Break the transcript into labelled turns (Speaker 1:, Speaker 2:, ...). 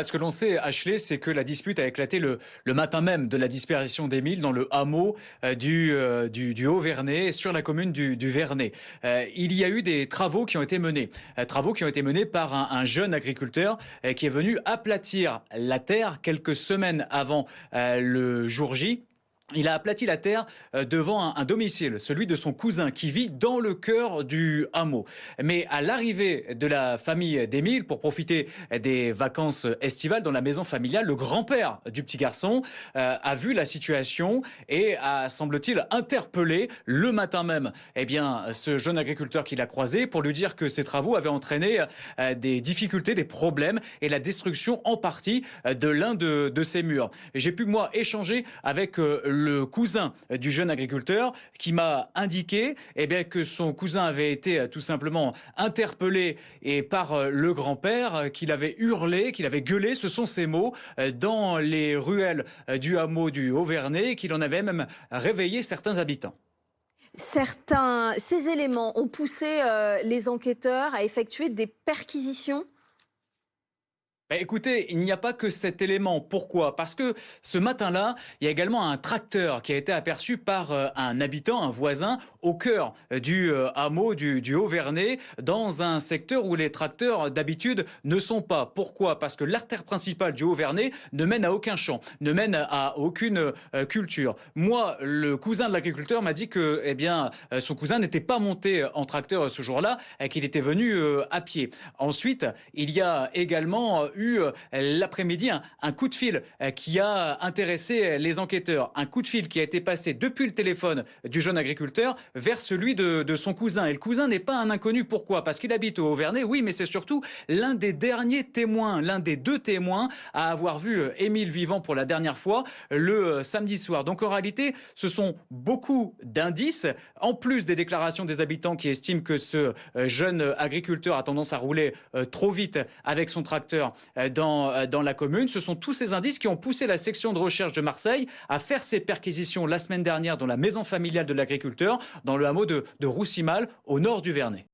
Speaker 1: Ce que l'on sait, Ashley, c'est que la dispute a éclaté le matin même de la disparition d'Émile dans le hameau du Haut-Vernay, sur la commune du Vernay. Il y a eu des travaux qui ont été menés. Travaux qui ont été menés par un jeune agriculteur qui est venu aplatir la terre quelques semaines avant le jour J. Il a aplati la terre devant un domicile, celui de son cousin qui vit dans le cœur du hameau. Mais à l'arrivée de la famille d'Émile, pour profiter des vacances estivales dans la maison familiale, le grand-père du petit garçon a vu la situation et a, semble-t-il, interpellé le matin même ce jeune agriculteur qu'il a croisé pour lui dire que ses travaux avaient entraîné des difficultés, des problèmes et la destruction en partie de l'un de ses murs. J'ai pu, moi, échanger avec le cousin du jeune agriculteur qui m'a indiqué que son cousin avait été tout simplement interpellé par le grand-père, qu'il avait hurlé, qu'il avait gueulé, ce sont ses mots, dans les ruelles du hameau du Haut-Vernay, qu'il en avait même réveillé certains habitants.
Speaker 2: Ces éléments ont poussé les enquêteurs à effectuer des perquisitions.
Speaker 1: Écoutez, il n'y a pas que cet élément. Pourquoi? Parce que ce matin-là, il y a également un tracteur qui a été aperçu par un habitant, un voisin, au cœur du hameau du Haut-Vernay, dans un secteur où les tracteurs d'habitude ne sont pas. Pourquoi? Parce que l'artère principale du Haut-Vernay ne mène à aucun champ, ne mène à aucune culture. Moi, le cousin de l'agriculteur m'a dit que son cousin n'était pas monté en tracteur ce jour-là, qu'il était venu à pied. Ensuite, il y a également eu l'après-midi un coup de fil qui a intéressé les enquêteurs. Un coup de fil qui a été passé depuis le téléphone du jeune agriculteur vers celui de son cousin. Et le cousin n'est pas un inconnu. Pourquoi? Parce qu'il habite au Haut-Vernay, oui, mais c'est surtout l'un des derniers témoins, l'un des deux témoins à avoir vu Émile vivant pour la dernière fois le samedi soir. Donc en réalité, ce sont beaucoup d'indices, en plus des déclarations des habitants qui estiment que ce jeune agriculteur a tendance à rouler trop vite avec son tracteur dans la commune. Ce sont tous ces indices qui ont poussé la section de recherche de Marseille à faire ces perquisitions la semaine dernière dans la maison familiale de l'agriculteur, dans le hameau de Roussimal, au nord du Vernay.